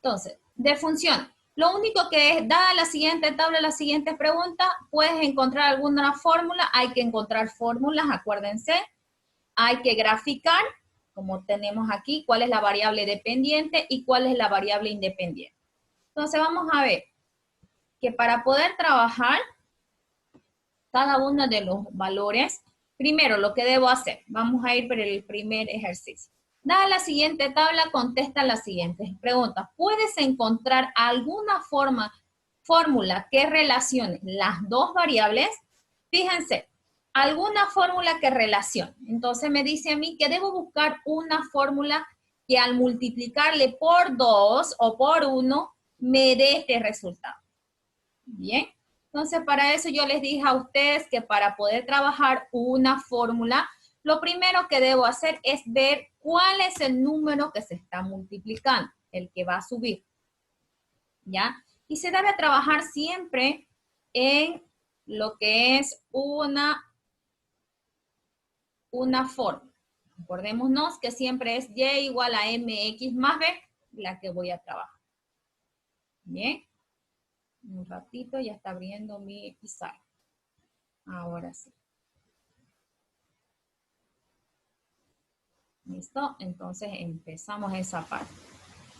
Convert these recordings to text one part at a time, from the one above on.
Entonces, de función, lo único que es, dada la siguiente tabla, la siguiente pregunta, puedes encontrar alguna fórmula, hay que encontrar fórmulas, acuérdense, hay que graficar, como tenemos aquí, cuál es la variable dependiente y cuál es la variable independiente. Entonces vamos a ver que para poder trabajar cada uno de los valores, primero lo que debo hacer, vamos a ir por el primer ejercicio. Dada la siguiente tabla, contesta las siguientes preguntas. ¿Puedes encontrar alguna fórmula que relacione las dos variables? Fíjense, alguna fórmula que relacione. Entonces me dice a mí que debo buscar una fórmula que al multiplicarle por 2 o por 1 me dé este resultado. Bien, entonces para eso yo les dije a ustedes que para poder trabajar una fórmula, lo primero que debo hacer es ver cuál es el número que se está multiplicando, el que va a subir, ¿ya? Y se debe trabajar siempre en lo que es una fórmula. Acordémonos que siempre es y igual a mx más b, la que voy a trabajar. Bien. Un ratito, ya está abriendo mi pizarra. Ahora sí. ¿Listo? Entonces empezamos esa parte.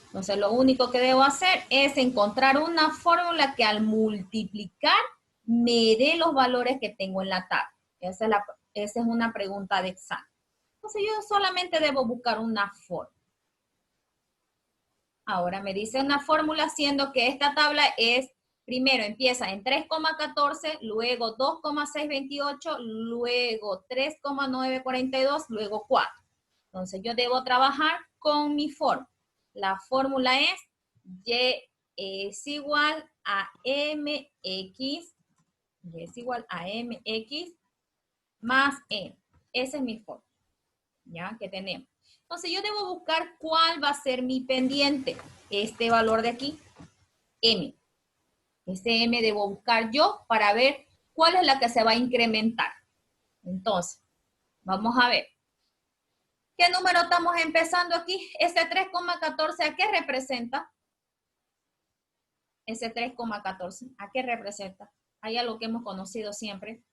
Entonces lo único que debo hacer es encontrar una fórmula que al multiplicar me dé los valores que tengo en la tabla. Esa es una pregunta de examen. Entonces yo solamente debo buscar una fórmula. Ahora me dice una fórmula siendo que esta tabla es, primero empieza en 3,14, luego 2,628, luego 3,942, luego 4. Entonces yo debo trabajar con mi fórmula. La fórmula es y es igual a mx, más n. Esa es mi fórmula, ¿ya? Que tenemos. Entonces yo debo buscar cuál va a ser mi pendiente. Este valor de aquí, m. Este m debo buscar yo para ver cuál es la que se va a incrementar. Entonces, vamos a ver. ¿Qué número estamos empezando aquí? Ese 3,14, ¿a qué representa? Ese 3,14, ¿a qué representa? Hay algo que hemos conocido siempre,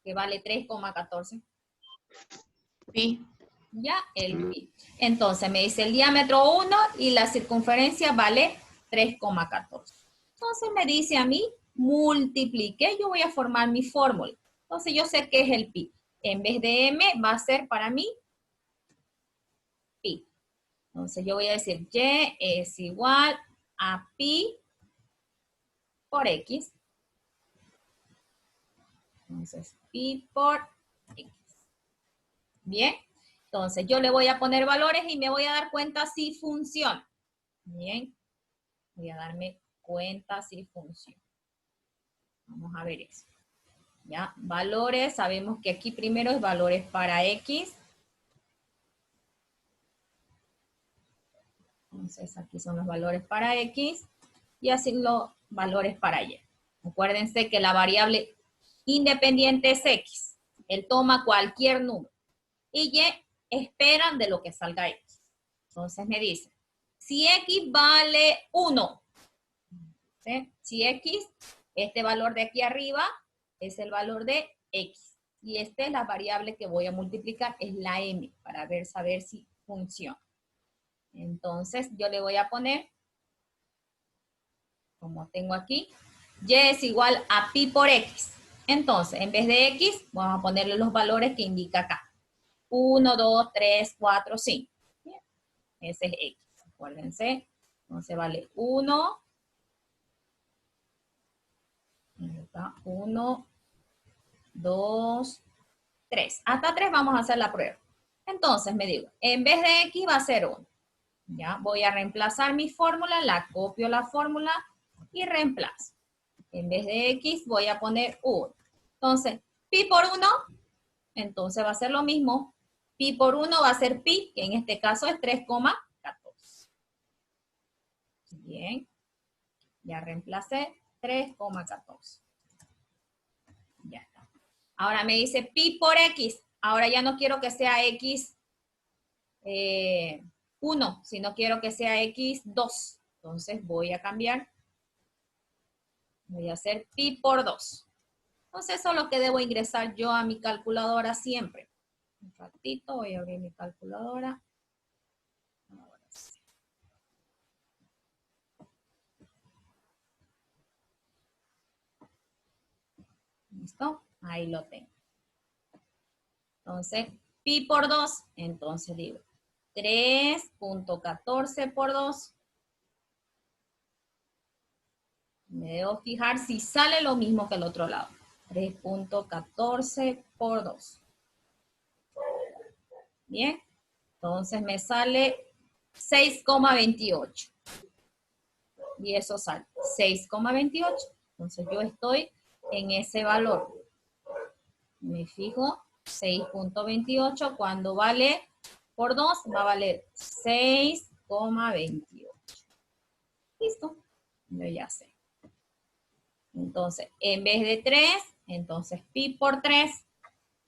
que vale 3,14. Pi. Ya, el pi. Entonces me dice el diámetro 1 y la circunferencia vale 3,14. Entonces me dice a mí, multiplique, yo voy a formar mi fórmula. Entonces yo sé que es el pi. En vez de m va a ser para mí pi. Entonces yo voy a decir y es igual a pi por x. Entonces pi por x. Bien. Entonces yo le voy a poner valores y me voy a dar cuenta si funciona. Bien. Voy a darme cuenta si funciona. Vamos a ver eso. ¿Ya? Valores, sabemos que aquí primero es valores para X. Entonces aquí son los valores para X y así los valores para Y. Acuérdense que la variable independiente es X. Él toma cualquier número. Y Y esperan de lo que salga X. Entonces me dice, si X vale 1, ¿sí? Si X, este valor de aquí arriba es el valor de X. Y esta es la variable que voy a multiplicar, es la M, para saber si funciona. Entonces yo le voy a poner, como tengo aquí, Y es igual a pi por X. Entonces, en vez de X, vamos a ponerle los valores que indica acá. 1, 2, 3, 4, 5. Bien. Ese es X, acuérdense. Entonces vale 1, 1, 2, 3. Hasta 3 vamos a hacer la prueba. Entonces me digo, en vez de X va a ser 1. Ya, voy a reemplazar mi fórmula, la copio la fórmula y reemplazo. En vez de X voy a poner 1. Entonces, pi por 1, entonces va a ser lo mismo. Pi por 1 va a ser pi, que en este caso es 3,14. Bien, ya reemplacé 3,14. Ya está. Ahora me dice pi por X. Ahora ya no quiero que sea X 1, sino quiero que sea X2. Entonces voy a cambiar. Voy a hacer pi por 2. Entonces eso es lo que debo ingresar yo a mi calculadora siempre. Un ratito, voy a abrir mi calculadora. Ahora sí. ¿Listo? Ahí lo tengo. Entonces, pi por 2, entonces digo 3.14 por 2. Me debo fijar si sale lo mismo que el otro lado. 3.14 por 2. Bien, entonces me sale 6,28. Y eso sale 6,28. Entonces yo estoy en ese valor. Me fijo 6.28. Cuando vale por 2 va a valer 6,28. Listo. Yo ya sé. Entonces, en vez de 3, entonces pi por 3.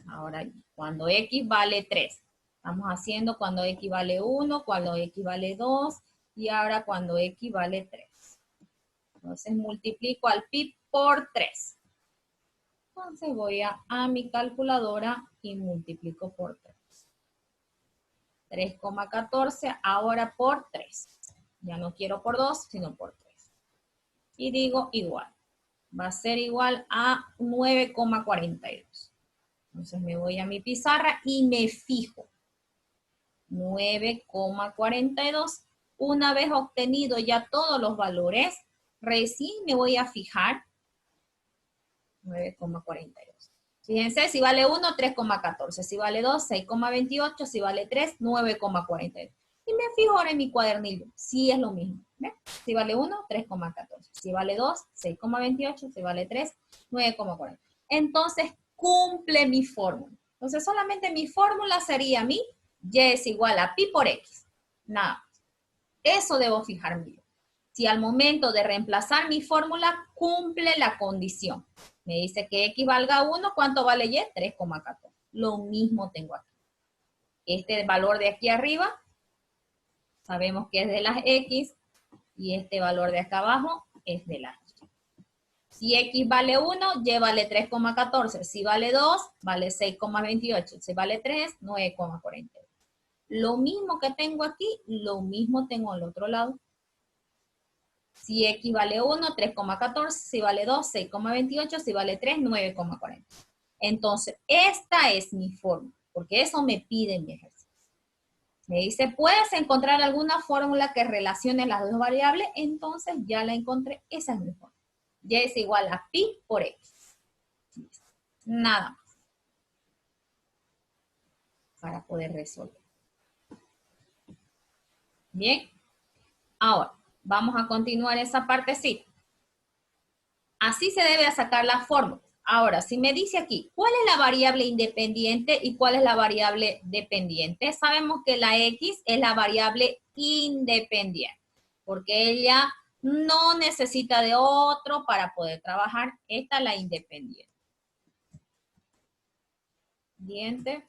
Ahora, cuando x vale 3. Estamos haciendo cuando x vale 1, cuando x vale 2, y ahora cuando x vale 3. Entonces, multiplico al pi por 3. Entonces, voy a mi calculadora y multiplico por 3. 3,14 ahora por 3. Ya no quiero por 2, sino por 3. Y digo igual. Va a ser igual a 9,42. Entonces me voy a mi pizarra y me fijo. 9,42. Una vez obtenido ya todos los valores, recién me voy a fijar 9,42. Fíjense, si vale 1, 3,14. Si vale 2, 6,28. Si vale 3, 9,42. Y me fijo ahora en mi cuadernillo. Sí es lo mismo. ¿Ven? Si vale 1, 3,14. Si vale 2, 6,28. Si vale 3, 9,40. Entonces, cumple mi fórmula. Entonces, solamente mi fórmula sería mi y es igual a pi por x. Nada más. Eso debo fijarme yo. Si al momento de reemplazar mi fórmula cumple la condición. Me dice que x valga 1, ¿cuánto vale y? 3,14. Lo mismo tengo aquí. Este valor de aquí arriba, sabemos que es de las x, y este valor de acá abajo es de las y. Si x vale 1, y vale 3,14. Si vale 2, vale 6,28. Si vale 3, 9,42. Lo mismo que tengo aquí, lo mismo tengo al otro lado. Si x vale 1, 3,14. Si vale 2, 6,28. Si vale 3, 9,40. Entonces, esta es mi fórmula, porque eso me pide mi ejercicio. Me dice, ¿puedes encontrar alguna fórmula que relacione las dos variables? Entonces, ya la encontré. Esa es mi fórmula. Y es igual a pi por x. Nada más. Para poder resolver. Bien. Ahora, vamos a continuar esa partecita. Así se debe sacar la fórmula. Ahora, si me dice aquí, ¿cuál es la variable independiente y cuál es la variable dependiente? Sabemos que la x es la variable independiente, porque ella no necesita de otro para poder trabajar. Esta es la independiente.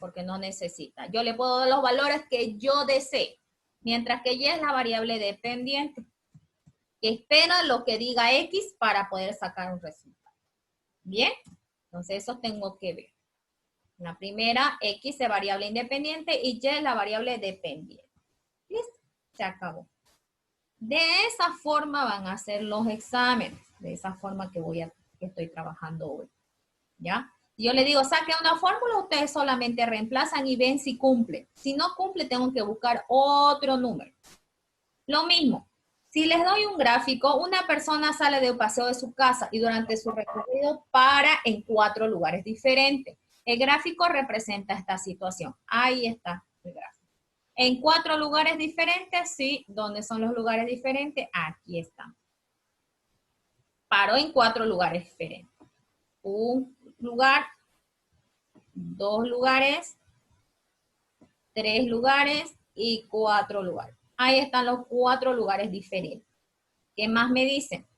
Porque no necesita. Yo le puedo dar los valores que yo desee, mientras que y es la variable dependiente, que espera lo que diga x para poder sacar un resultado. Bien, entonces eso tengo que ver. La primera, x es variable independiente y y es la variable dependiente. ¿Listo? Se acabó. De esa forma van a ser los exámenes. De esa forma que estoy trabajando hoy. ¿Ya? Si yo le digo, saque una fórmula, ustedes solamente reemplazan y ven si cumple. Si no cumple, tengo que buscar otro número. Lo mismo. Si les doy un gráfico, una persona sale de un paseo de su casa y durante su recorrido para en 4 lugares diferentes. El gráfico representa esta situación. Ahí está el gráfico. En 4 lugares diferentes, sí. ¿Dónde son los lugares diferentes? Aquí están. Paró en 4 lugares diferentes. Un lugar, 2 lugares, 3 lugares y 4 lugares. Ahí están los 4 lugares diferentes. ¿Qué más me dicen?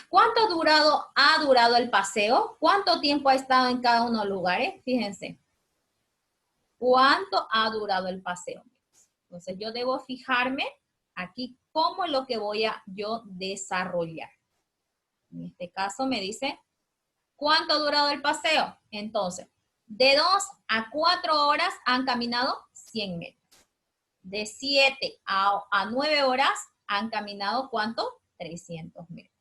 ¿Cuánto ha durado el paseo? ¿Cuánto tiempo ha estado en cada uno de los lugares? Fíjense. ¿Cuánto ha durado el paseo? Entonces yo debo fijarme aquí cómo es lo que voy a yo desarrollar. En este caso me dice, ¿cuánto ha durado el paseo? Entonces, de 2 a 4 horas han caminado 100 metros. De 7 a 9 horas han caminado, ¿cuánto? 300 metros.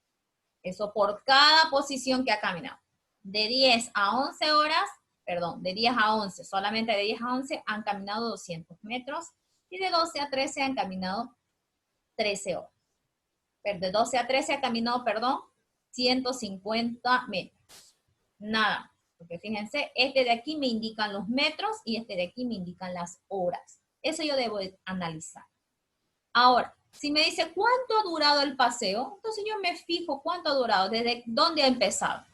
Eso por cada posición que ha caminado. De 10 a 11 horas, perdón, de 10 a 11, solamente de 10 a 11 han caminado 200 metros. Y de 12 a 13 han caminado 13 horas. Pero de 12 a 13 ha caminado, perdón, 150 metros. Nada, porque fíjense, este de aquí me indican los metros y este de aquí me indican las horas. Eso yo debo analizar. Ahora, si me dice cuánto ha durado el paseo, entonces yo me fijo cuánto ha durado, desde dónde ha empezado.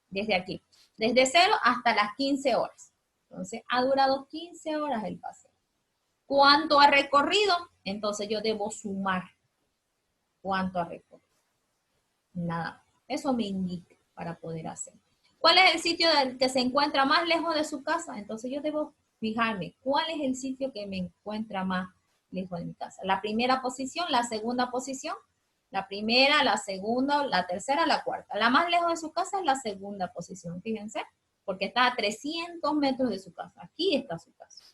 Desde aquí, desde 0 hasta las 15 horas. Entonces, ha durado 15 horas el paseo. ¿Cuánto ha recorrido? Entonces yo debo sumar cuánto ha recorrido. Nada, eso me indica para poder hacer. ¿Cuál es el sitio que se encuentra más lejos de su casa? Entonces yo debo fijarme cuál es el sitio que me encuentra más lejos de mi casa. La primera posición, la segunda posición, la primera, la segunda, la tercera, la cuarta. La más lejos de su casa es la segunda posición, fíjense, porque está a 300 metros de su casa. Aquí está su casa.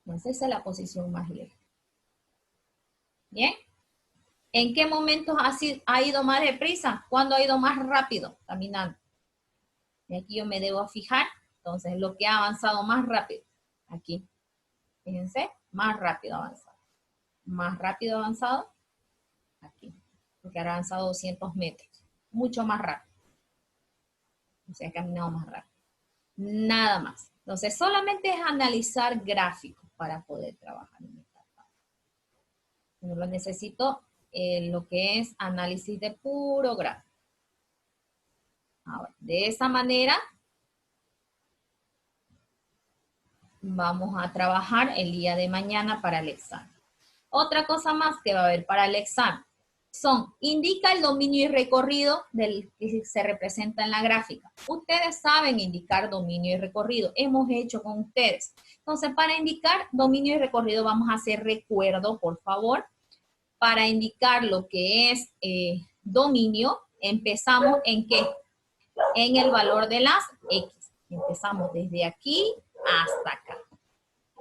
Entonces esa es la posición más lejos. ¿Bien? ¿En qué momentos ha ido más deprisa? ¿Cuándo ha ido más rápido caminando? Y aquí yo me debo fijar, entonces, lo que ha avanzado más rápido. Aquí, fíjense, más rápido avanzado. Más rápido avanzado, aquí, porque ha avanzado 200 metros. Mucho más rápido. O sea, ha caminado más rápido. Nada más. Entonces, solamente es analizar gráficos para poder trabajar en esta parte. No lo necesito lo que es análisis de puro gráfico. Ahora, de esa manera vamos a trabajar el día de mañana para el examen. Otra cosa más que va a haber para el examen son, indica el dominio y recorrido del que se representa en la gráfica. Ustedes saben indicar dominio y recorrido, hemos hecho con ustedes. Entonces, para indicar dominio y recorrido vamos a hacer recuerdo, por favor. Para indicar lo que es dominio, empezamos ¿en qué? En el valor de las X. Empezamos desde aquí hasta acá.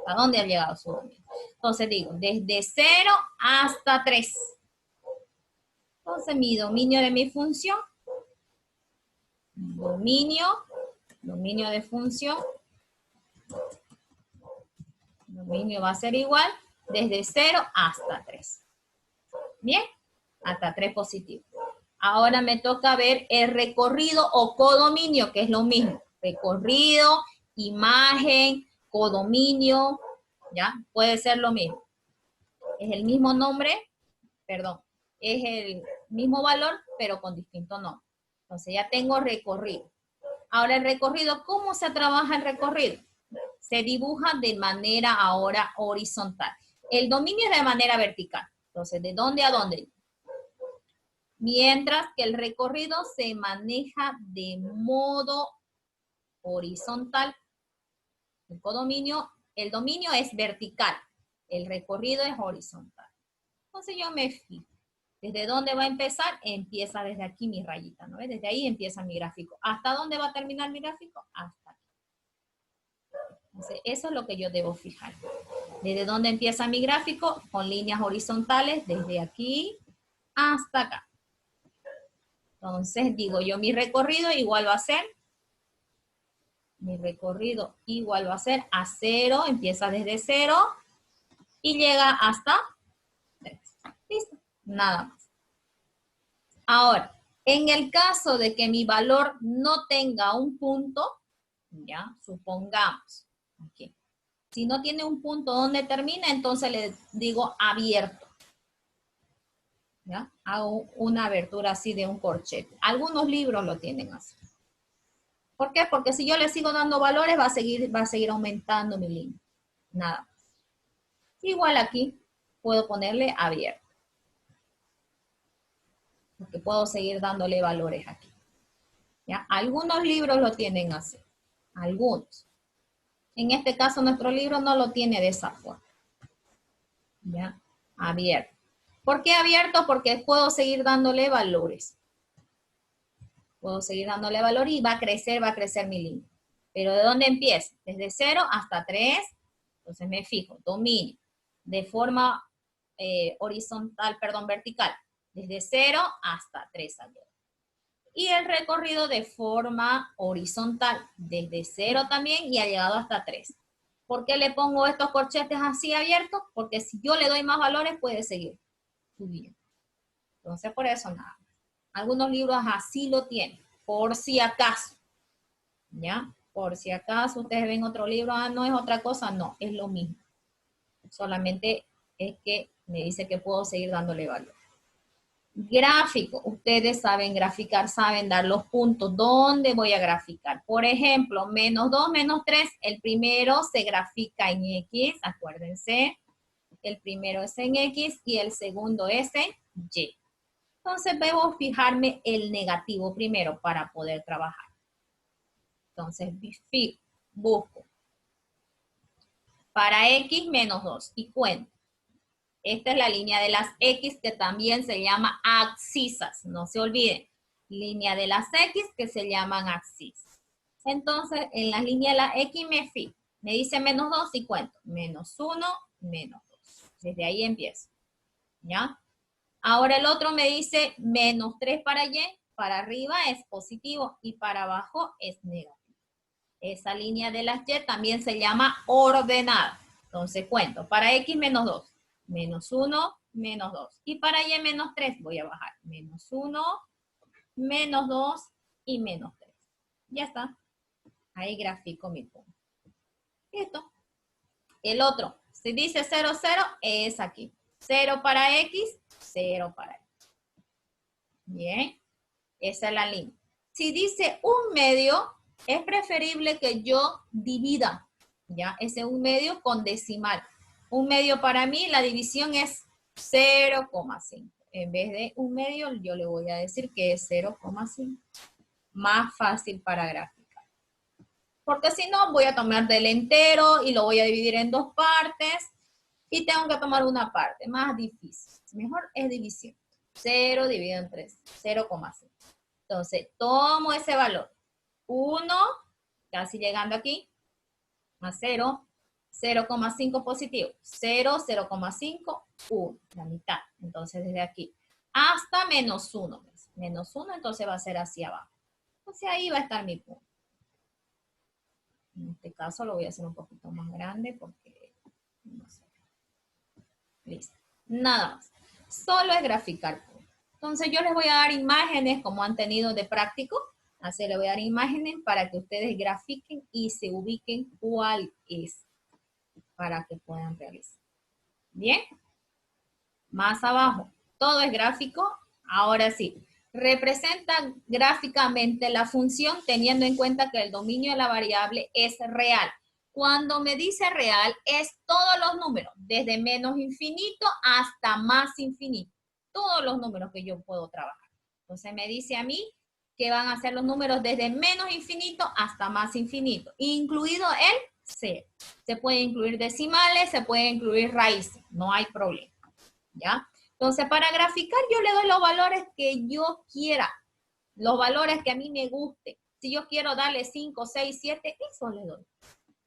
¿A dónde ha llegado su dominio? Entonces digo, desde 0 hasta 3. Entonces mi dominio de mi función, dominio de función, dominio va a ser igual desde 0 hasta 3. Bien, hasta 3 positivos. Ahora me toca ver el recorrido o codominio, que es lo mismo. Recorrido, imagen, codominio, ¿ya? Puede ser lo mismo. Es el mismo nombre, perdón, es el mismo valor, pero con distinto nombre. Entonces ya tengo recorrido. Ahora el recorrido, ¿cómo se trabaja el recorrido? Se dibuja de manera ahora horizontal. El dominio es de manera vertical. Entonces, ¿de dónde a dónde? Mientras que el recorrido se maneja de modo horizontal. El dominio es vertical. El recorrido es horizontal. Entonces yo me fijo. ¿Desde dónde va a empezar? Empieza desde aquí mi rayita, ¿no? Desde ahí empieza mi gráfico. ¿Hasta dónde va a terminar mi gráfico? Hasta aquí. Entonces, eso es lo que yo debo fijar. ¿Desde dónde empieza mi gráfico? Con líneas horizontales, desde aquí hasta acá. Entonces, digo yo, mi recorrido igual va a ser, a 0, empieza desde 0 y llega hasta 3. Listo, nada más. Ahora, en el caso de que mi valor no tenga un punto, ya, supongamos, aquí. Si no tiene un punto donde termina, entonces le digo abierto. ¿Ya? Hago una abertura así de un corchete. Algunos libros lo tienen así. ¿Por qué? Porque si yo le sigo dando valores, va a seguir aumentando mi línea. Nada más. Igual aquí puedo ponerle abierto. Porque puedo seguir dándole valores aquí. ¿Ya? Algunos libros lo tienen así. Algunos. En este caso, nuestro libro no lo tiene de esa forma. ¿Ya? Abierto. ¿Por qué abierto? Porque puedo seguir dándole valores. Puedo seguir dándole valor y va a crecer mi línea. Pero ¿de dónde empieza? Desde 0 hasta 3. Entonces me fijo, dominio. De forma vertical. Desde 0 hasta 3 abierto. Y el recorrido de forma horizontal. Desde 0 también y ha llegado hasta 3. ¿Por qué le pongo estos corchetes así abiertos? Porque si yo le doy más valores, puede seguir subiendo. Entonces, por eso nada. Algunos libros así lo tienen, por si acaso. ¿Ya? Por si acaso ustedes ven otro libro, no es otra cosa, no, es lo mismo. Solamente es que me dice que puedo seguir dándole valor. Gráfico, ustedes saben graficar, saben dar los puntos. ¿Dónde voy a graficar? Por ejemplo, -2, -3, el primero se grafica en X, acuérdense. El primero es en X y el segundo es en Y. Entonces debo fijarme el negativo primero para poder trabajar. Entonces busco para X -2 y cuento. Esta es la línea de las X que también se llama abscisas. No se olviden. Línea de las X que se llaman abscisas. Entonces, en la línea de la X me fijo. Me dice -2 y cuento. -1, -2. Desde ahí empiezo. ¿Ya? Ahora el otro me dice -3 para Y. Para arriba es positivo y para abajo es negativo. Esa línea de las Y también se llama ordenada. Entonces cuento. Para X -2. -1, -2. Y para Y -3 voy a bajar. -1, -2 y -3. Ya está. Ahí grafico mi punto. Listo. El otro, si dice 0, 0, es aquí. 0 para X, 0 para Y. Bien. Esa es la línea. Si dice 1/2, es preferible que yo divida. ¿Ya? Ese 1/2 con decimal. 1/2 para mí, la división es 0,5. En vez de 1/2, yo le voy a decir que es 0,5. Más fácil para graficar. Porque si no, voy a tomar del entero y lo voy a dividir en 2 partes. Y tengo que tomar una parte. Más difícil. Mejor es división. 0 dividido en 3. 0,5. Entonces, tomo ese valor. 1, casi llegando aquí, más 0, 0,5 positivo, 0, 0,5, 1, la mitad. Entonces, desde aquí hasta -1. -1, entonces va a ser hacia abajo. Entonces, ahí va a estar mi punto. En este caso lo voy a hacer un poquito más grande porque, no sé. Listo. Nada más. Solo es graficar. Entonces, yo les voy a dar imágenes como han tenido de práctico. Así les voy a dar imágenes para que ustedes grafiquen y se ubiquen cuál es para que puedan realizar. Bien. Más abajo. Todo es gráfico. Ahora sí. Representa gráficamente la función teniendo en cuenta que el dominio de la variable es real. Cuando me dice real es todos los números, desde menos infinito hasta más infinito. Todos los números que yo puedo trabajar. Entonces me dice a mí que van a ser los números desde menos infinito hasta más infinito, incluido el 0. Se puede incluir decimales, se puede incluir raíces, no hay problema. ¿Ya? Entonces, para graficar yo le doy los valores que yo quiera, los valores que a mí me guste. Si yo quiero darle 5, 6, 7, eso le doy.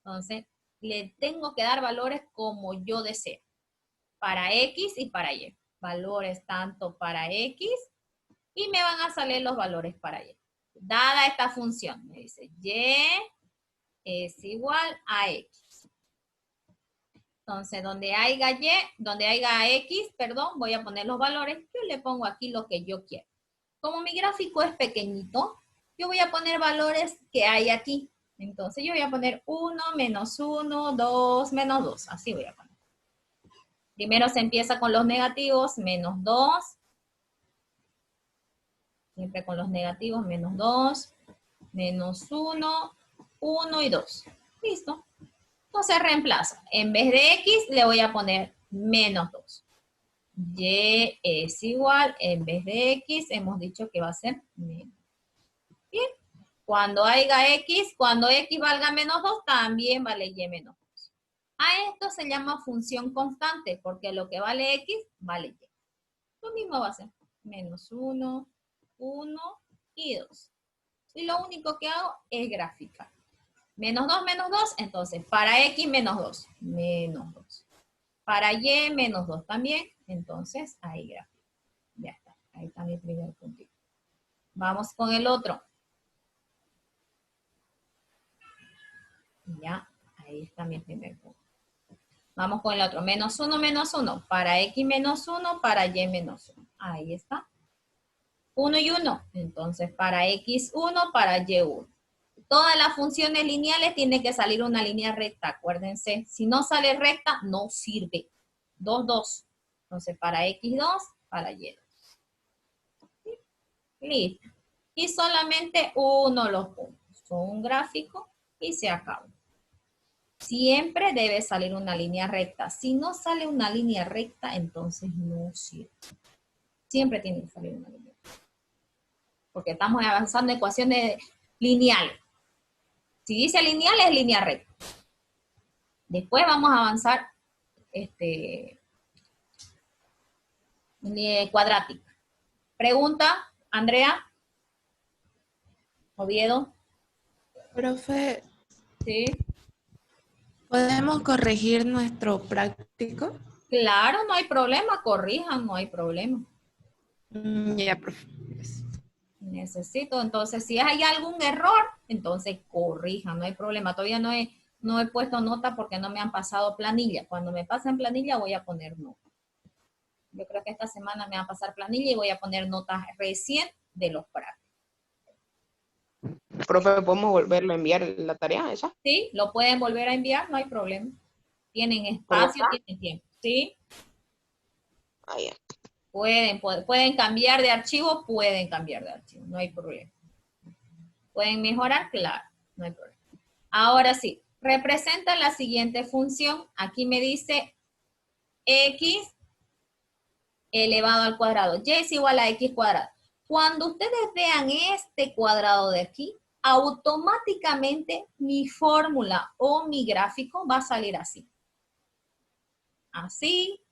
Entonces, le tengo que dar valores como yo deseo, para X y para Y. Valores tanto para X y me van a salir los valores para Y. Dada esta función, me dice Y es igual a X. Entonces, donde haya X, voy a poner los valores. Yo le pongo aquí lo que yo quiero. Como mi gráfico es pequeñito, yo voy a poner valores que hay aquí. Entonces, yo voy a poner 1, -1, 2, -2. Así voy a poner. Primero se empieza con los negativos, -2. Siempre con los negativos, -2, -1, 1 y 2. Listo. Entonces reemplazo. En vez de X le voy a poner -2. Y es igual, en vez de X hemos dicho que va a ser menos. Bien. Cuando haya X, cuando X valga menos 2, también vale Y menos 2. A esto se llama función constante, porque lo que vale X, vale Y. Lo mismo va a ser menos 1, 1 y 2. Y lo único que hago es graficar. Menos 2, entonces para X menos 2, menos 2. Para Y menos 2 también, entonces ahí grafico. Ya está, ahí está mi primer puntito. Vamos con el otro. Ya, ahí está mi primer punto. Vamos con el otro. Menos 1, para X menos 1, para Y menos 1. Ahí está. 1 y 1. Entonces, para X1, para Y1. Todas las funciones lineales tienen que salir una línea recta, acuérdense. Si no sale recta, no sirve. 2, 2. Entonces, para X2, para Y2. ¿Sí? Listo. Y solamente uno los puntos. Son un gráfico y se acabó. Siempre debe salir una línea recta. Si no sale una línea recta, entonces no sirve. Siempre tiene que salir una línea recta. Porque estamos avanzando en ecuaciones lineales. Si dice lineal, es línea recta. Después vamos a avanzar cuadrática. Pregunta, Andrea. Oviedo. Profe, Sí. ¿podemos corregir nuestro práctico? Claro, no hay problema, corrijan, no hay problema. Ya, profe. Necesito, entonces, si hay algún error, entonces corrijan, no hay problema. Todavía no he puesto nota porque no me han pasado planilla. Cuando me pasen planilla voy a poner nota. Yo creo que esta semana me va a pasar planilla y voy a poner notas recién de los prácticos. Profe, ¿podemos volverlo a enviar la tarea esa? Sí, lo pueden volver a enviar, no hay problema. Tienen espacio, tienen tiempo. ¿Sí? Ah, ya. Pueden cambiar de archivo, no hay problema. ¿Pueden mejorar? Claro, no hay problema. Ahora sí, representa la siguiente función. Aquí me dice x elevado al cuadrado. Y es igual a x cuadrado. Cuando ustedes vean este cuadrado de aquí, automáticamente mi fórmula o mi gráfico va a salir así. Así,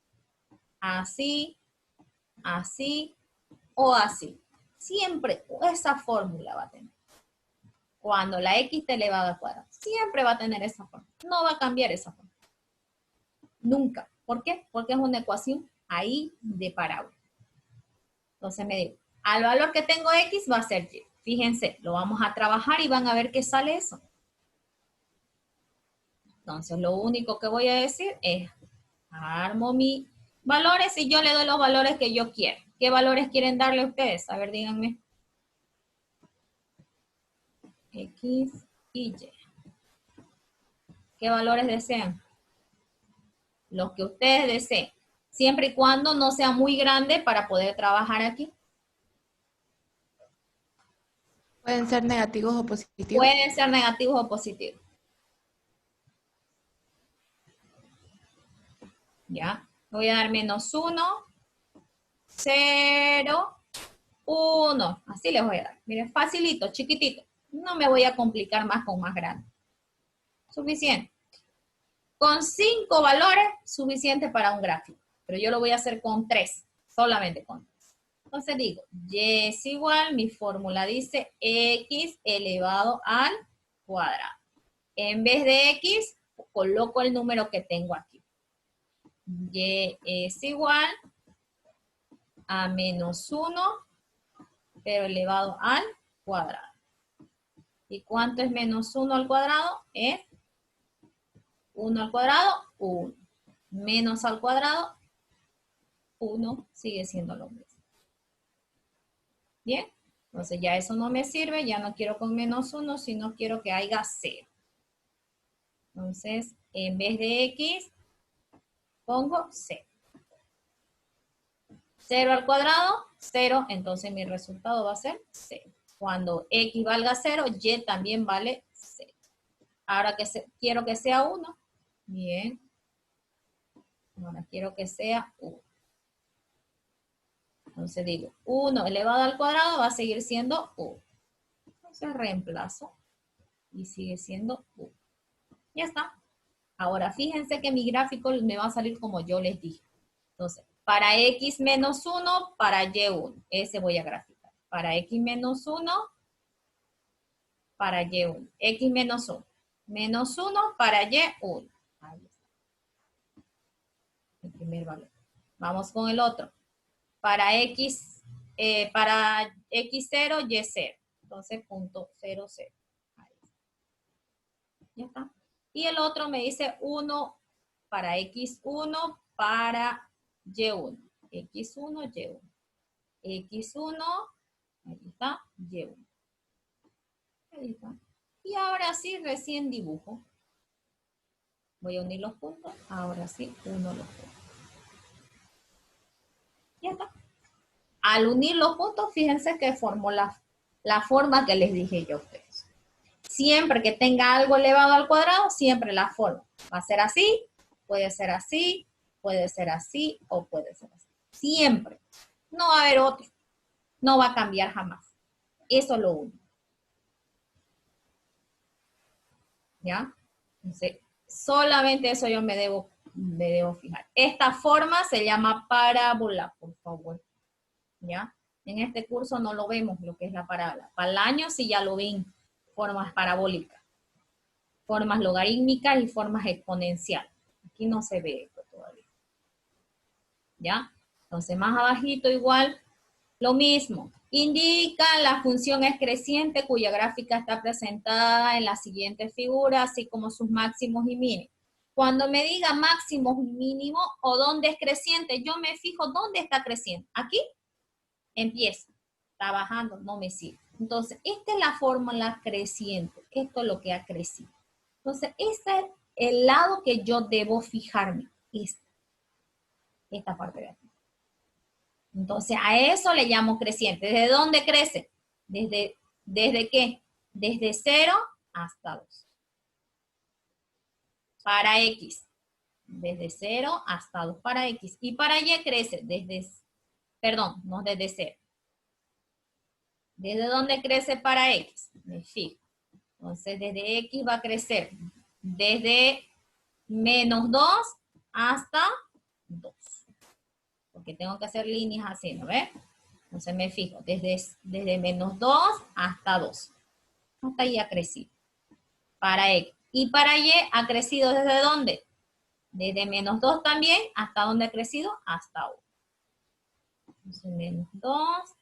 así, así o así. Siempre esa fórmula va a tener. Cuando la x está elevada al cuadrado. Siempre va a tener esa fórmula. No va a cambiar esa fórmula. Nunca. ¿Por qué? Porque es una ecuación ahí de parábola. Entonces me digo, al valor que tengo x va a ser y. Fíjense, lo vamos a trabajar y van a ver qué sale eso. Entonces lo único que voy a decir es, armo mis valores y yo le doy los valores que yo quiero. ¿Qué valores quieren darle a ustedes? A ver, díganme. X y Y. ¿Qué valores desean? Los que ustedes deseen. Siempre y cuando no sea muy grande para poder trabajar aquí. ¿Pueden ser negativos o positivos? Pueden ser negativos o positivos. Ya. Voy a dar menos 1, 0, 1. Así les voy a dar. Miren, facilito, chiquitito. No me voy a complicar más con más grande. Suficiente. Con 5 valores, suficiente para un gráfico. Pero yo lo voy a hacer con 3. Solamente con 3. Entonces digo, y es igual, mi fórmula dice x elevado al cuadrado. En vez de x, coloco el número que tengo aquí. Y es igual a menos 1, pero elevado al cuadrado. ¿Y cuánto es menos 1 al cuadrado? Es 1 al cuadrado, 1. Menos al cuadrado, 1 sigue siendo lo mismo. Bien, entonces ya eso no me sirve, ya no quiero con menos 1, sino quiero que haya 0. Entonces, en vez de x, pongo 0. 0 al cuadrado, 0, entonces mi resultado va a ser 0. Cuando x valga 0, y también vale 0. Ahora quiero que sea 1. Bien. Ahora quiero que sea 1. Entonces digo, 1 elevado al cuadrado va a seguir siendo 1. Entonces reemplazo y sigue siendo 1. Ya está. Ahora fíjense que mi gráfico me va a salir como yo les dije. Entonces, para x menos 1, para y1. Ese voy a graficar. Para x menos 1, para y1. X menos 1. Menos 1 para y1. Ahí está. El primer valor. Vamos con el otro. Para x, para x0, y0. Entonces, punto 0, 0. Ahí está. Ya está. Y el otro me dice 1 para x1, para y1. x1, y1. x1, ahí está, y1. Ahí está. Y ahora sí, recién dibujo. Voy a unir los puntos. Ahora sí, uno los puntos. Ya está. Al unir los puntos, fíjense que formó la forma que les dije yo a ustedes. Siempre que tenga algo elevado al cuadrado, siempre la forma. Va a ser así, puede ser así, puede ser así o puede ser así. Siempre. No va a haber otro. No va a cambiar jamás. Eso es lo único. ¿Ya? Entonces, solamente eso yo me debo fijar. Esta forma se llama parábola, por favor. ¿Ya? En este curso no lo vemos, lo que es la parábola. Para el año sí ya lo ven. Formas parabólicas, formas logarítmicas y formas exponenciales. Aquí no se ve esto todavía. ¿Ya? Entonces, más abajito igual, lo mismo. Indica la función excreciente cuya gráfica está presentada en la siguiente figura, así como sus máximos y mínimos. Cuando me diga máximos y mínimos o dónde es creciente, yo me fijo dónde está creciendo. Aquí empieza, está bajando, no me sirve. Entonces, esta es la fórmula creciente. Esto es lo que ha crecido. Entonces, este es el lado que yo debo fijarme. Esta parte de aquí. Entonces, a eso le llamo creciente. ¿Desde dónde crece? ¿Desde qué? Desde 0 hasta 2. Para X. Desde 0 hasta 2 para X. Y para Y crece desde, perdón, no desde 0. ¿Desde dónde crece para X? Me fijo. Entonces, desde X va a crecer desde menos 2 hasta 2. Porque tengo que hacer líneas así, ¿no ves? Entonces me fijo, desde menos 2 hasta 2. Hasta ahí ha crecido. Para X. Y para Y ha crecido ¿desde dónde? Desde menos 2 también. ¿Hasta dónde ha crecido? Hasta 1. Entonces menos 2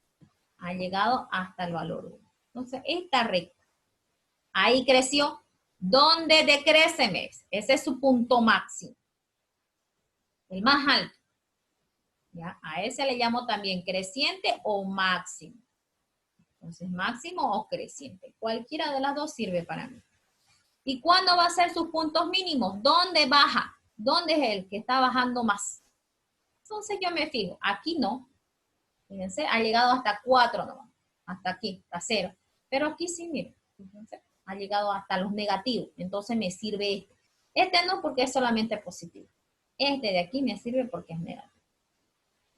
ha llegado hasta el valor 1. Entonces esta recta. Ahí creció. ¿Dónde decrece mes? Ese es su punto máximo. El más alto. ¿Ya? A ese le llamo también creciente o máximo. Entonces, máximo o creciente. Cualquiera de las dos sirve para mí. ¿Y cuándo va a ser sus puntos mínimos? ¿Dónde baja? ¿Dónde es el que está bajando más? Entonces yo me fijo. Aquí no. Fíjense, ha llegado hasta 4 nomás. Hasta aquí, hasta 0. Pero aquí sí, miren. Fíjense, ha llegado hasta los negativos. Entonces me sirve este. Este no porque es solamente positivo. Este de aquí me sirve porque es negativo.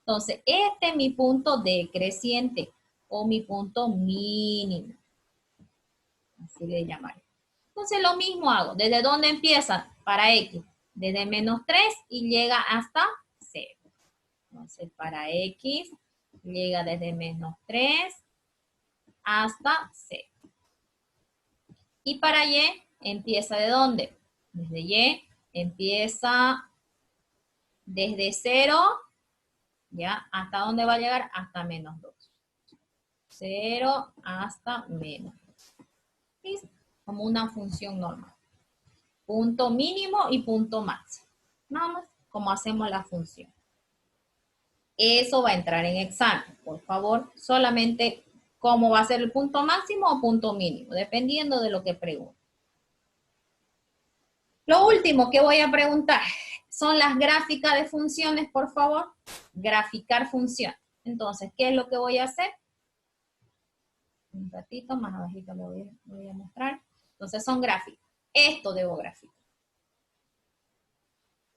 Entonces, este es mi punto decreciente o mi punto mínimo. Así le llamaré. Entonces, lo mismo hago. ¿Desde dónde empieza? Para X. Desde menos 3 y llega hasta 0. Entonces, para X llega desde menos 3 hasta 0. Y para Y empieza ¿de dónde? Desde Y empieza desde 0. ¿Ya? ¿Hasta dónde va a llegar? Hasta menos 2. 0 hasta menos 2. ¿Sí? Como una función normal. Punto mínimo y punto máximo. Nada más como hacemos la función. Eso va a entrar en examen. Por favor, solamente cómo va a ser el punto máximo o punto mínimo, dependiendo de lo que pregunte. Lo último que voy a preguntar son las gráficas de funciones, por favor. Graficar función. Entonces, ¿qué es lo que voy a hacer? Un ratito, más abajito lo voy a mostrar. Entonces, son gráficas. Esto debo graficar.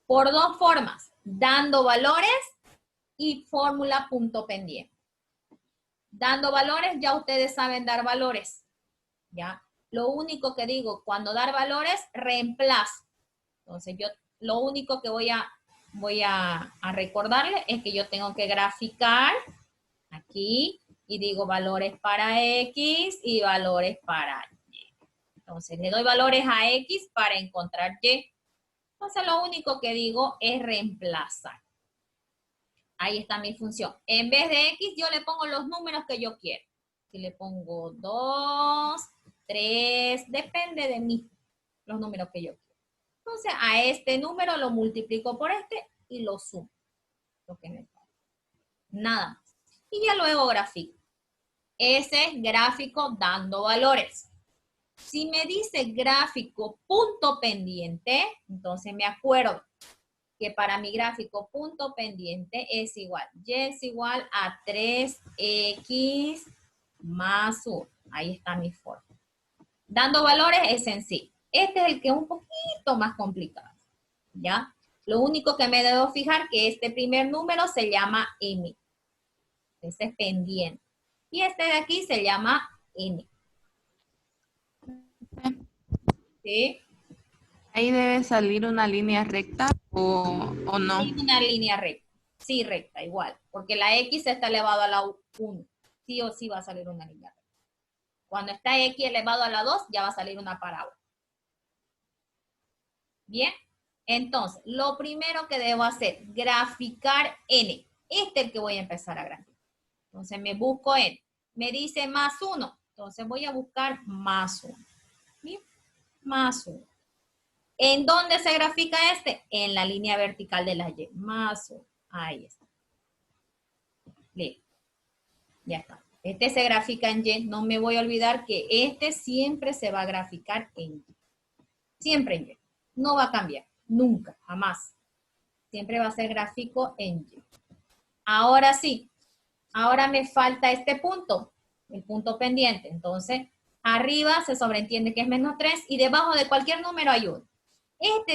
Por dos formas. Dando valores y fórmula punto pendiente. Dando valores, ya ustedes saben dar valores. ¿ya? Lo único que digo, cuando dar valores, reemplazo. Entonces, yo lo único que voy a recordarle es que yo tengo que graficar aquí y digo valores para X y valores para Y. Entonces, le doy valores a X para encontrar Y. Entonces, lo único que digo es reemplazar. Ahí está mi función. En vez de X, yo le pongo los números que yo quiero. Si le pongo 2, 3, depende de mí, los números que yo quiero. Entonces, a este número lo multiplico por este y lo sumo. Lo que me falta. Nada más. Y ya luego grafico. Ese es gráfico dando valores. Si me dice gráfico punto pendiente, entonces me acuerdo que para mi gráfico punto pendiente es igual. Y es igual a 3x más 1. Ahí está mi forma. Dando valores es sencillo. Este es el que es un poquito más complicado. ¿Ya? Lo único que me debo fijar que este primer número se llama M. Ese es pendiente. Y este de aquí se llama N. ¿Sí? Ahí debe salir una línea recta o no. Sí, una línea recta. Sí, recta, igual. Porque la X está elevado a la 1. Sí o sí va a salir una línea recta. Cuando está X elevado a la 2, ya va a salir una parábola. Bien. Entonces, lo primero que debo hacer, graficar N. Este es el que voy a empezar a graficar. Entonces, me busco N. Me dice más 1. Entonces, voy a buscar más 1. ¿Bien? Más 1. ¿En dónde se grafica este? En la línea vertical de la Y. Más 1. Ahí está. Listo. Ya está. Este se grafica en Y. No me voy a olvidar que este siempre se va a graficar en Y. Siempre en Y. No va a cambiar. Nunca. Jamás. Siempre va a ser gráfico en Y. Ahora sí. Ahora me falta este punto. El punto pendiente. Entonces, arriba se sobreentiende que es menos 3 y debajo de cualquier número hay 1. Este